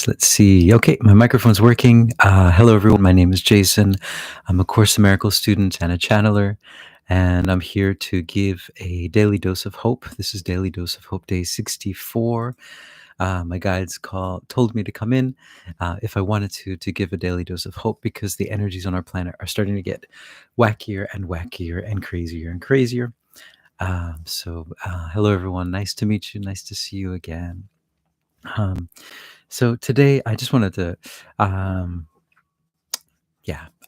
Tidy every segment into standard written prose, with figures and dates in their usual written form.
Let's see. Okay, my microphone's working. Hello, everyone. My name is Jason. I'm a Course in Miracles student and a channeler, and I'm here to give a daily dose of hope. This is Daily Dose of Hope Day 64. My guides told me to come in if I wanted to give a daily dose of hope because the energies on our planet are starting to get wackier and wackier and crazier and crazier. Hello, everyone. Nice to meet you. Nice to see you again. Um, so today I just wanted to, um,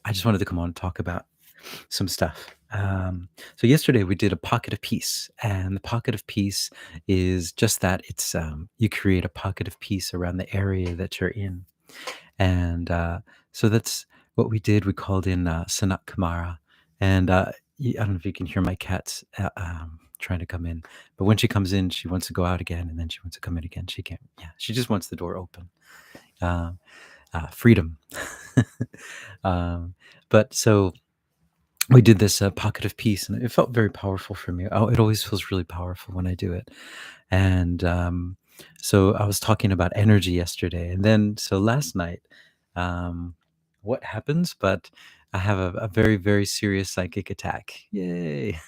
I just wanted to come on and talk about some stuff. So yesterday we did a pocket of peace, and the pocket of peace is just that. It's you create a pocket of peace around the area that you're in, and so that's what we did. We called in Sanat Kumara, and I don't know if you can hear my cats trying to come in, but when she comes in, she wants to go out again, and then she wants to come in again. She can't. Yeah, she just wants the door open. Uh, Freedom. um, but so we did this pocket of peace, and it felt very powerful for me. Oh, it always feels really powerful when I do it. And so I was talking about energy yesterday, and then so last night, um, what happens? But I have a very, very serious psychic attack. Yay!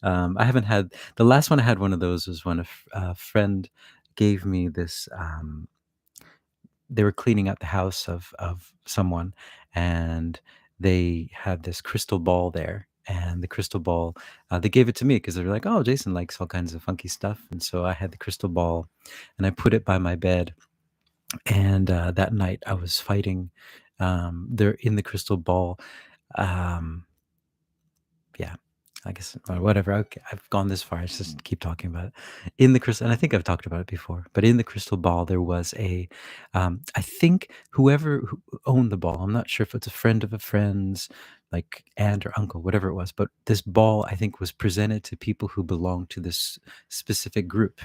I haven't had the last one. I had one of those was when a friend gave me this. They were cleaning out the house of someone, and they had this crystal ball there. And the crystal ball, they gave it to me because they were like, "Oh, Jason likes all kinds of funky stuff." And so I had the crystal ball, and I put it by my bed. And that night, I was fighting. There in the crystal ball. Um, yeah, I guess whatever. Okay, I've gone this far. I just keep talking about it. In the crystal, and I think I've talked about it before. But in the crystal ball, there was I think who owned the ball. I'm not sure if it's a friend of a friend's, like aunt or uncle, whatever it was. But this ball, I think, was presented to people who belonged to this specific group.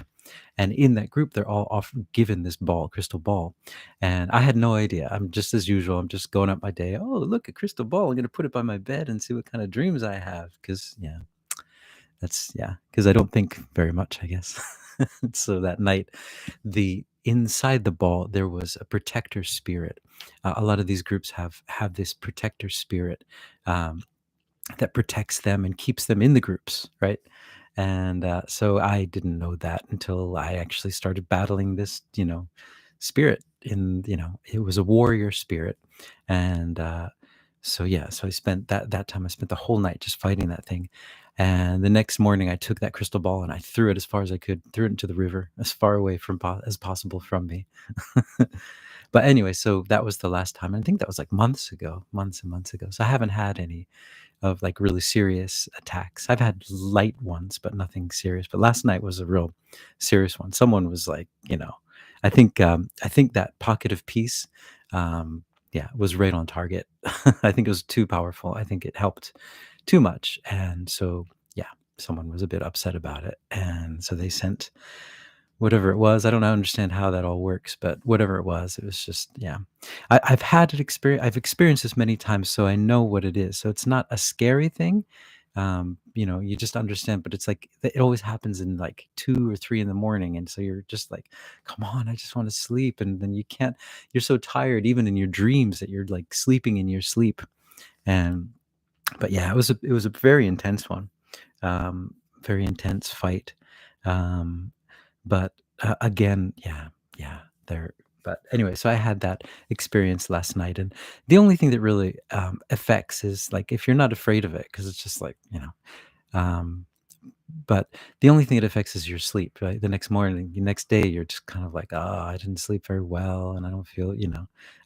And in that group, they're all often given this ball, crystal ball. And I had no idea. I'm just as usual. I'm just going up my day. Oh, look, a crystal ball. I'm going to put it by my bed and see what kind of dreams I have. Because, because I don't think very much, I guess. So that night, the inside the ball, there was a protector spirit. A lot of these groups have this protector spirit um, that protects them and keeps them in the groups, right? And so I didn't know that until I actually started battling this, spirit. It was a warrior spirit, and so I spent that time. I spent the whole night just fighting that thing. And the next morning, I took that crystal ball and I threw it as far as I could, threw it into the river, as far away as possible from me. But anyway, so that was the last time. I think that was like months ago, months and months ago. So I haven't had any of like really serious attacks. I've had light ones, but nothing serious. But last night was a real serious one. Someone was like, I think that pocket of peace, was right on target. I think it was too powerful. I think it helped too much, and so someone was a bit upset about it, and so they sent whatever it was. I don't understand how that all works, but whatever it was just I've had it experience. I've experienced this many times, so I know what it is. So it's not a scary thing. You just understand, but it's like it always happens in like 2 or 3 in the morning, and so you're just like, "Come on, I just want to sleep," and then you can't. You're so tired, even in your dreams, that you're like sleeping in your sleep. And but it was a very intense one, very intense fight. Um, but again, there. But anyway, so I had that experience last night, and the only thing that really affects is like if you're not afraid of it, because it's just like Um, but the only thing it affects is your sleep. Right, the next morning, the next day, you're just kind of like, oh, I didn't sleep very well, and I don't feel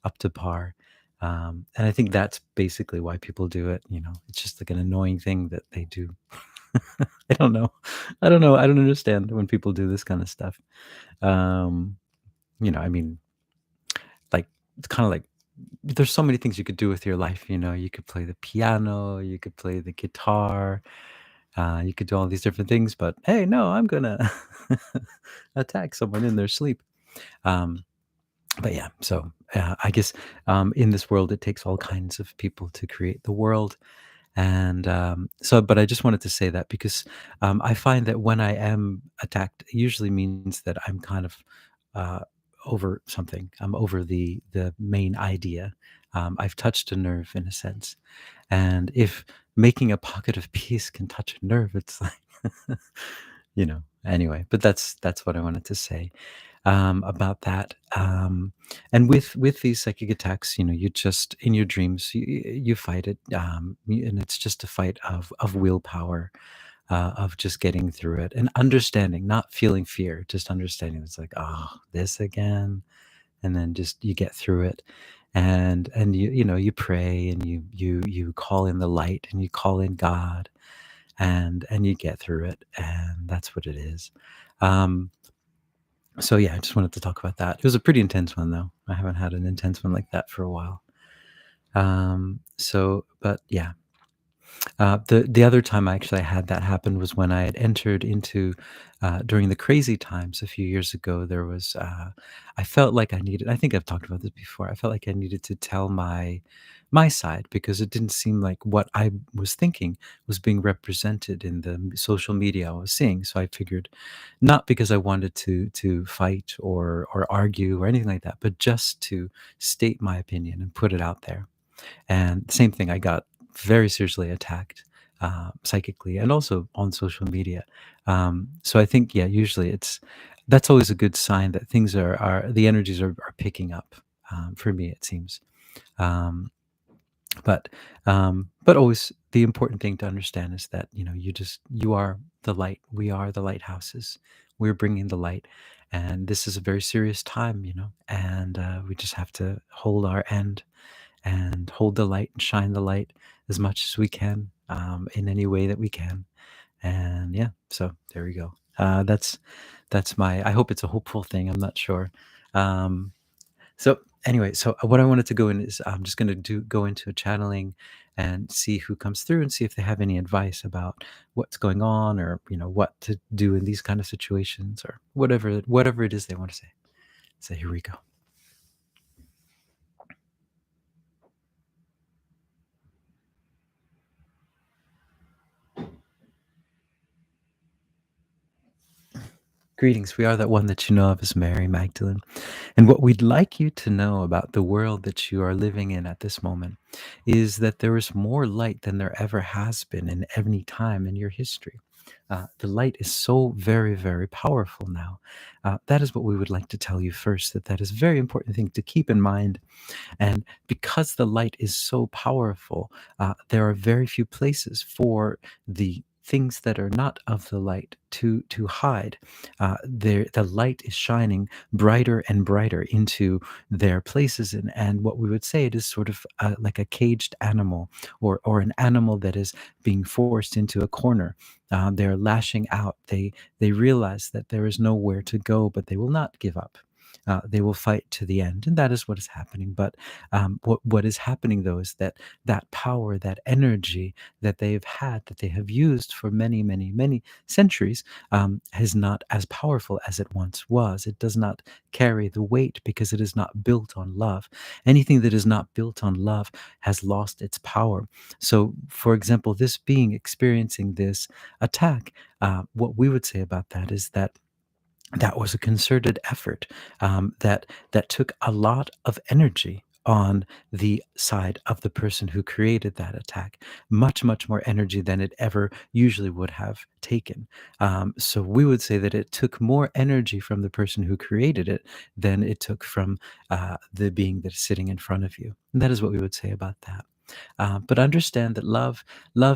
up to par. And I think that's basically why people do it. It's just like an annoying thing that they do. I don't know. I don't know. I don't understand when people do this kind of stuff. Um, I mean, like it's kind of like there's so many things you could do with your life. You could play the piano, you could play the guitar, you could do all these different things. But hey, no, I'm gonna attack someone in their sleep. Um, but yeah, so I guess in this world, it takes all kinds of people to create the world. And but I just wanted to say that because I find that when I am attacked, it usually means that I'm kind of uh, over something. I'm over the main idea. I've touched a nerve in a sense, and if making a pocket of peace can touch a nerve, it's like, Anyway, but that's what I wanted to say about that. And with these psychic attacks, you just in your dreams you fight it, and it's just a fight of willpower, of just getting through it and understanding, not feeling fear, just understanding. It's like, oh, this again, and then just you get through it, and you pray, and you call in the light, and you call in God, and you get through it, and that's what it is. Um, so yeah, I just wanted to talk about that. It was a pretty intense one, though. I haven't had an intense one like that for a while. But yeah, the other time I actually had that happen was when I had entered into, during the crazy times a few years ago. There was, I felt like I needed. I think I've talked about this before. I felt like I needed to tell my side, because it didn't seem like what I was thinking was being represented in the social media I was seeing. So I figured, not because I wanted to fight or argue or anything like that, but just to state my opinion and put it out there. And same thing, I got very seriously attacked, psychically, and also on social media. So I think, yeah, usually that's always a good sign that things are the energies are picking up. For me, it seems. Um, but always the important thing to understand is that you are the light. We are the lighthouses. We're bringing the light, and this is a very serious time. And we just have to hold our end and hold the light and shine the light as much as we can, in any way that we can. And yeah, so there we go. That's my. I hope it's a hopeful thing. I'm not sure. Um, so anyway, so what I wanted to go in is, I'm just going to do go into a channeling and see who comes through, and see if they have any advice about what's going on, or what to do in these kind of situations, or whatever it is they want to say. So here we go. Greetings. We are that one that you know of as Mary Magdalene. And what we'd like you to know about the world that you are living in at this moment is that there is more light than there ever has been in any time in your history. The light is so very, very powerful now. That is what we would like to tell you first, that is a very important thing to keep in mind. And because the light is so powerful, there are very few places for the things that are not of the light to hide. The light is shining brighter and brighter into their places, and what we would say, it is sort of, like a caged animal, or an animal that is being forced into a corner. They're lashing out. They realize that there is nowhere to go, but they will not give up. They will fight to the end, and that is what is happening. But what is happening, though, is that that power, that energy that they've had, that they have used for many, many, many centuries, is not as powerful as it once was. It does not carry the weight, because it is not built on love. Anything that is not built on love has lost its power. So, for example, this being experiencing this attack, what we would say about that is that was a concerted effort, that took a lot of energy on the side of the person who created that attack, much, much more energy than it ever usually would have taken. So we would say that it took more energy from the person who created it than it took from, the being that is sitting in front of you. And that is what we would say about that. But understand that love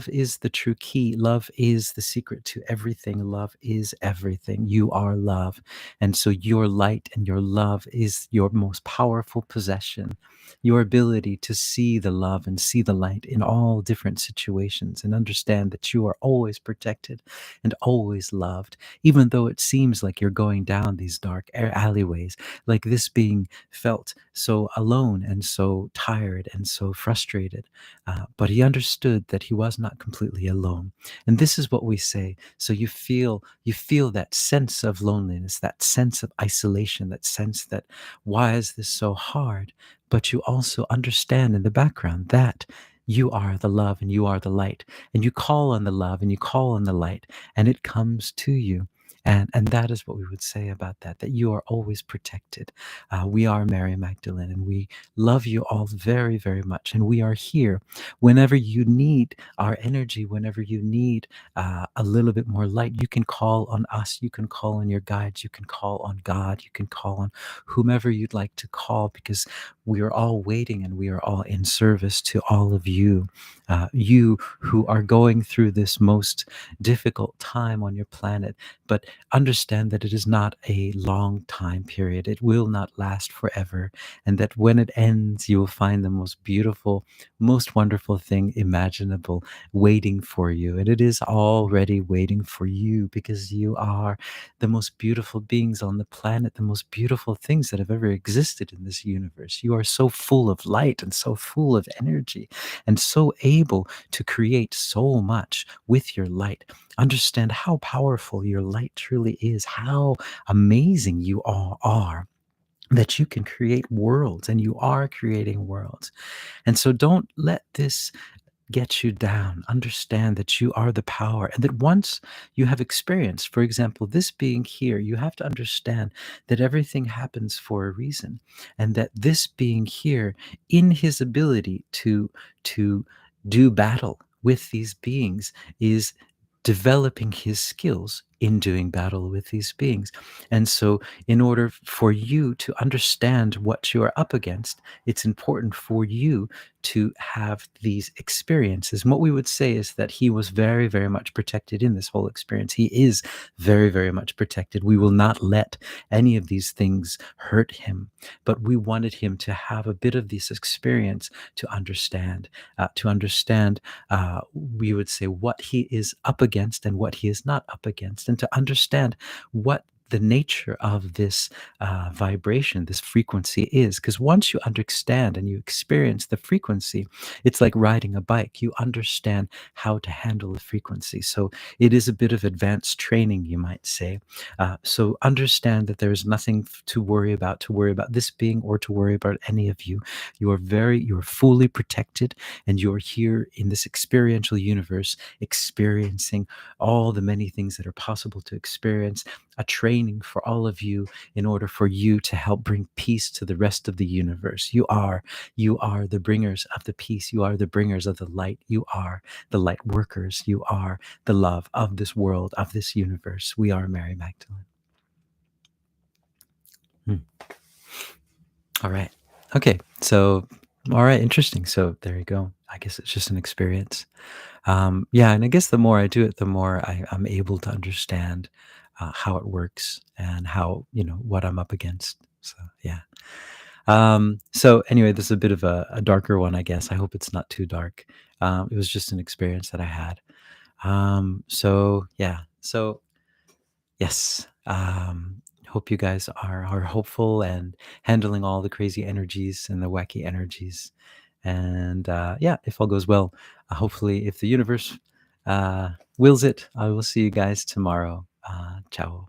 is the true key. Love is the secret to everything. Love is everything. You are love. And so your light and your love is your most powerful possession. Your ability to see the love and see the light in all different situations, and understand that you are always protected and always loved, even though it seems like you're going down these dark alleyways, like this being felt so alone and so tired and so frustrated. But he understood that he was not completely alone. And this is what we say. So you feel that sense of loneliness, that sense of isolation, that sense that, why is this so hard? But you also understand in the background that you are the love and you are the light. And you call on the love and you call on the light, and it comes to you. And that is what we would say about that, that you are always protected. We are Mary Magdalene, and we love you all very, very much. And we are here whenever you need our energy, whenever you need a little bit more light. You can call on us, you can call on your guides, you can call on God, you can call on whomever you'd like to call, because we are all waiting and we are all in service to all of you. You who are going through this most difficult time on your planet. But understand that it is not a long time period. It will not last forever. And that when it ends, you will find the most beautiful, most wonderful thing imaginable waiting for you. And it is already waiting for you, because you are the most beautiful beings on the planet, the most beautiful things that have ever existed in this universe. You are so full of light and so full of energy and so able to create so much with your light. Understand how powerful your light truly is, how amazing you all are, that you can create worlds, and you are creating worlds. And so don't let this get you down. Understand that you are the power, and that once you have experienced, for example, this being here, you have to understand that everything happens for a reason, and that this being here, in his ability to do battle with these beings, is developing his skills in doing battle with these beings. And so, in order for you to understand what you are up against, it's important for you to have these experiences. And what we would say is that he was very, very much protected in this whole experience. He is very, very much protected. We will not let any of these things hurt him, but we wanted him to have a bit of this experience to understand, we would say, what he is up against and what he is not up against, and to understand what the nature of this vibration, this frequency is. Because once you understand and you experience the frequency, it's like riding a bike. You understand how to handle the frequency. So it is a bit of advanced training, you might say. So understand that there is nothing to worry about this being, or to worry about any of you. You are fully protected, and you're here in this experiential universe, experiencing all the many things that are possible to experience, a training for all of you in order for you to help bring peace to the rest of the universe. You are the bringers of the peace. You are the bringers of the light. You are the light workers. You are the love of this world, of this universe. We are Mary Magdalene. Hmm. All right. Okay. So, all right. Interesting. So there you go. I guess it's just an experience. Yeah, and I guess the more I do it, the more I'm able to understand how it works, and how, what I'm up against. So yeah. So anyway, this is a bit of a darker one, I guess. I hope it's not too dark. It was just an experience that I had. So yeah. So yes. Hope you guys are hopeful and handling all the crazy energies and the wacky energies. And yeah, if all goes well, hopefully, if the universe wills it, I will see you guys tomorrow. Ciao.